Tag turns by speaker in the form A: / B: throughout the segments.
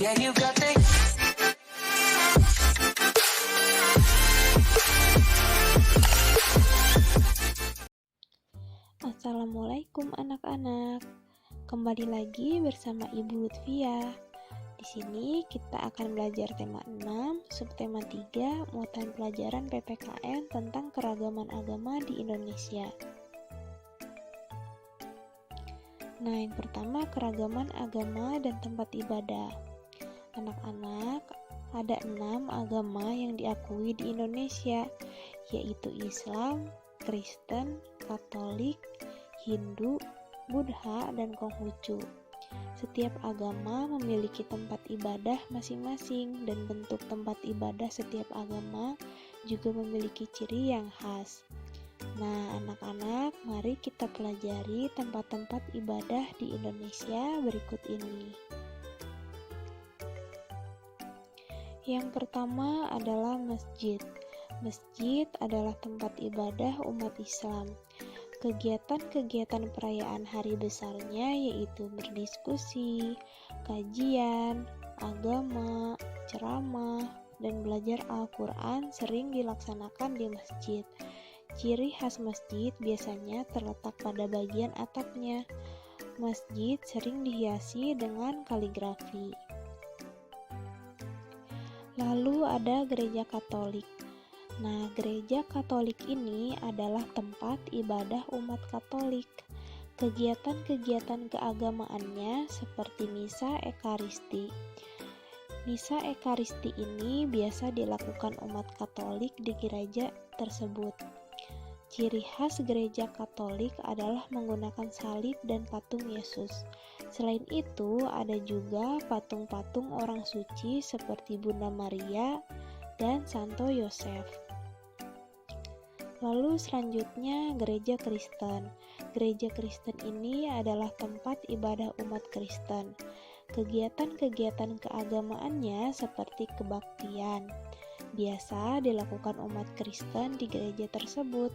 A: Yeah, you got the.
B: Assalamualaikum anak-anak. Kembali lagi bersama Ibu Lutfia. Di sini kita akan belajar tema 6, subtema 3, muatan pelajaran PPKN tentang keragaman agama di Indonesia. Nah, yang pertama keragaman agama dan tempat ibadah. Anak-anak, ada 6 agama yang diakui di Indonesia, yaitu Islam, Kristen, Katolik, Hindu, Buddha, dan Konghucu. Setiap agama memiliki tempat ibadah masing-masing, dan bentuk tempat ibadah setiap agama juga memiliki ciri yang khas. Nah, anak-anak, mari kita pelajari tempat-tempat ibadah di Indonesia berikut ini. Yang pertama adalah masjid. Masjid adalah tempat ibadah umat Islam. Kegiatan-kegiatan perayaan hari besarnya yaitu berdiskusi, kajian, agama, ceramah, dan belajar Al-Quran sering dilaksanakan di masjid. Ciri khas masjid biasanya terletak pada bagian atapnya. Masjid sering dihiasi dengan kaligrafi. Lalu ada gereja Katolik. Nah, gereja Katolik ini adalah tempat ibadah umat Katolik. Kegiatan-kegiatan keagamaannya seperti misa ekaristi. Misa ekaristi ini biasa dilakukan umat Katolik di gereja tersebut. Ciri khas gereja Katolik adalah menggunakan salib dan patung Yesus. Selain itu, ada juga patung-patung orang suci seperti Bunda Maria dan Santo Yosef. Lalu selanjutnya gereja Kristen. Gereja Kristen ini adalah tempat ibadah umat Kristen. Kegiatan-kegiatan keagamaannya seperti kebaktian biasa dilakukan umat Kristen di gereja tersebut.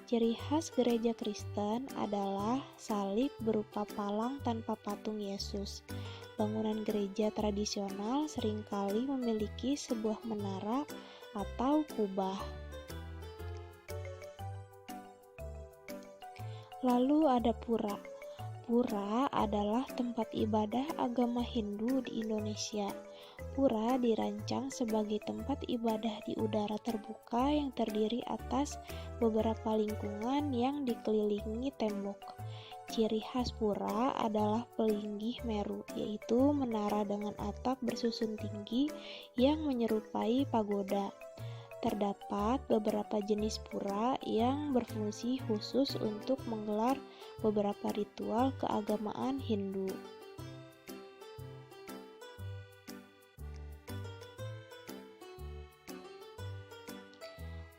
B: Ciri khas gereja Kristen adalah salib berupa palang tanpa patung Yesus. Bangunan gereja tradisional seringkali memiliki sebuah menara atau kubah. Lalu ada pura. Pura adalah tempat ibadah agama Hindu di Indonesia. Pura dirancang sebagai tempat ibadah di udara terbuka yang terdiri atas beberapa lingkungan yang dikelilingi tembok. Ciri khas pura adalah pelinggih Meru, yaitu menara dengan atap bersusun tinggi yang menyerupai pagoda. Terdapat beberapa jenis pura yang berfungsi khusus untuk menggelar beberapa ritual keagamaan Hindu.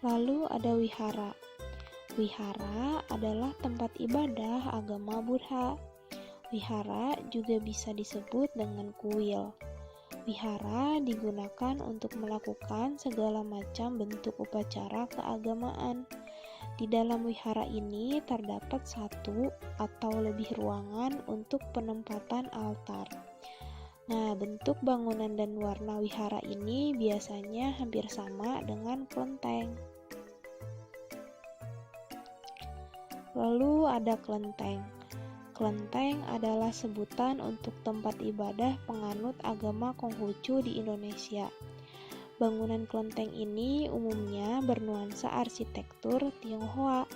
B: Lalu ada wihara. Wihara adalah tempat ibadah agama Buddha. Wihara juga bisa disebut dengan kuil. Wihara digunakan untuk melakukan segala macam bentuk upacara keagamaan. Di dalam wihara ini terdapat satu atau lebih ruangan untuk penempatan altar. Nah, bentuk bangunan dan warna wihara ini biasanya hampir sama dengan kelenteng. Lalu ada kelenteng. Kelenteng adalah sebutan untuk tempat ibadah penganut agama Konghucu di Indonesia. Bangunan kelenteng ini umumnya bernuansa arsitektur Tionghoa.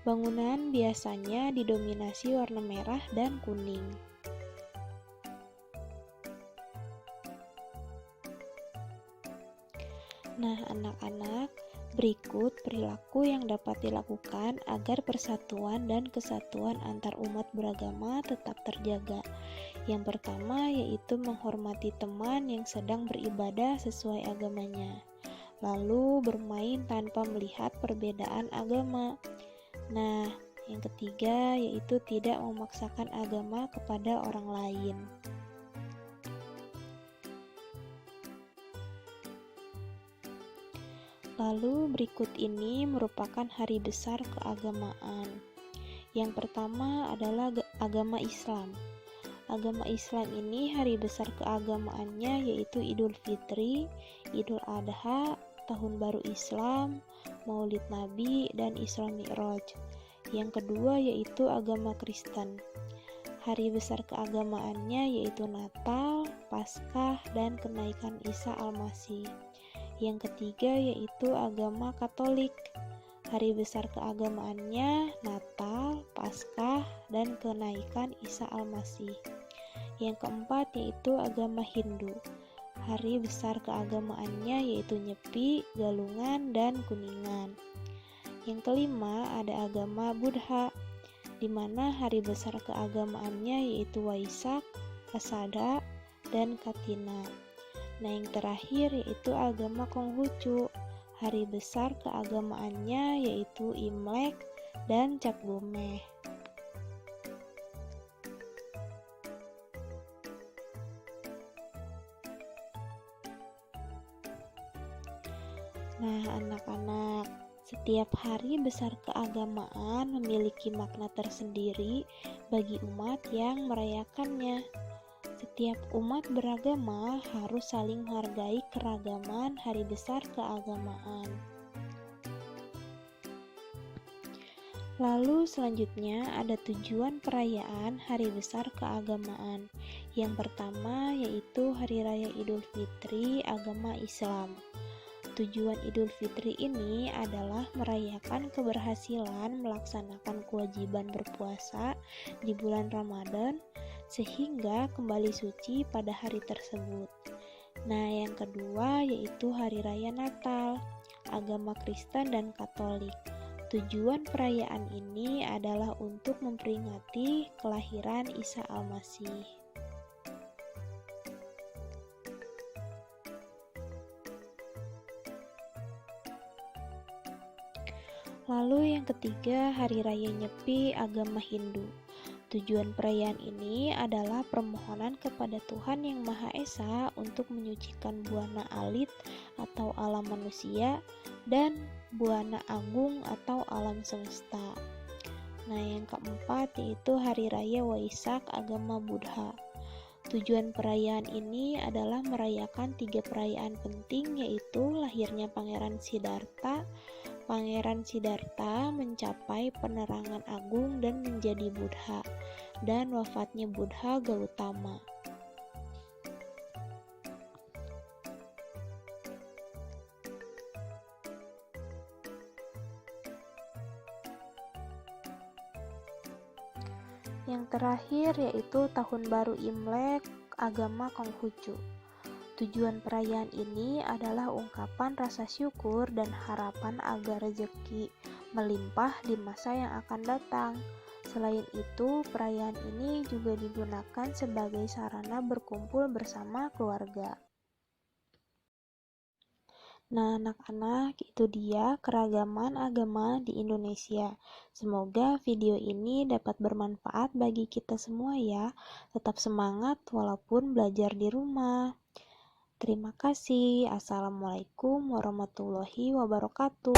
B: Bangunan biasanya didominasi warna merah dan kuning. Nah, anak-anak, berikut perilaku yang dapat dilakukan agar persatuan dan kesatuan antar umat beragama tetap terjaga. Yang pertama yaitu menghormati teman yang sedang beribadah sesuai agamanya. Lalu bermain tanpa melihat perbedaan agama. Nah, yang ketiga yaitu tidak memaksakan agama kepada orang lain. Lalu berikut ini merupakan hari besar keagamaan. Yang pertama adalah agama Islam. Agama Islam ini hari besar keagamaannya yaitu Idul Fitri, Idul Adha, Tahun Baru Islam, Maulid Nabi, dan Isra Mi'raj. Yang kedua yaitu agama Kristen. Hari besar keagamaannya yaitu Natal, Paskah, dan kenaikan Isa Al-Masih. Yang ketiga yaitu agama Katolik. Hari besar keagamaannya Natal, Paskah, dan kenaikan Isa Al-Masih. Yang keempat yaitu agama Hindu. Hari besar keagamaannya yaitu Nyepi, Galungan, dan Kuningan. Yang kelima ada agama Buddha, di mana hari besar keagamaannya yaitu Waisak, Asada, dan Katina. Nah, yang terakhir yaitu agama Konghucu. Hari besar keagamaannya yaitu Imlek dan Cap Gomeh. Nah, anak-anak, setiap hari besar keagamaan memiliki makna tersendiri bagi umat yang merayakannya. Setiap umat beragama harus saling menghargai keragaman hari besar keagamaan. Lalu selanjutnya ada tujuan perayaan hari besar keagamaan. Yang pertama yaitu Hari Raya Idul Fitri agama Islam. Tujuan Idul Fitri ini adalah merayakan keberhasilan melaksanakan kewajiban berpuasa di bulan Ramadan sehingga kembali suci pada hari tersebut. Nah, yang kedua yaitu Hari Raya Natal, agama Kristen dan Katolik. Tujuan perayaan ini adalah untuk memperingati kelahiran Isa Al-Masih. Lalu yang ketiga, Hari Raya Nyepi agama Hindu. Tujuan perayaan ini adalah permohonan kepada Tuhan Yang Maha Esa untuk menyucikan buana alit atau alam manusia dan buana agung atau alam semesta. Nah, yang keempat yaitu Hari Raya Waisak agama Buddha. Tujuan perayaan ini adalah merayakan 3 perayaan penting, yaitu lahirnya Pangeran Siddhartha. Pangeran Siddhartha mencapai penerangan agung dan menjadi Buddha, dan wafatnya Buddha Gautama. Yang terakhir yaitu Tahun Baru Imlek agama Konghucu. Tujuan perayaan ini adalah ungkapan rasa syukur dan harapan agar rezeki melimpah di masa yang akan datang. Selain itu, perayaan ini juga digunakan sebagai sarana berkumpul bersama keluarga. Nah, anak-anak, itu dia keragaman agama di Indonesia. Semoga video ini dapat bermanfaat bagi kita semua ya. Tetap semangat walaupun belajar di rumah. Terima kasih. Assalamualaikum warahmatullahi wabarakatuh.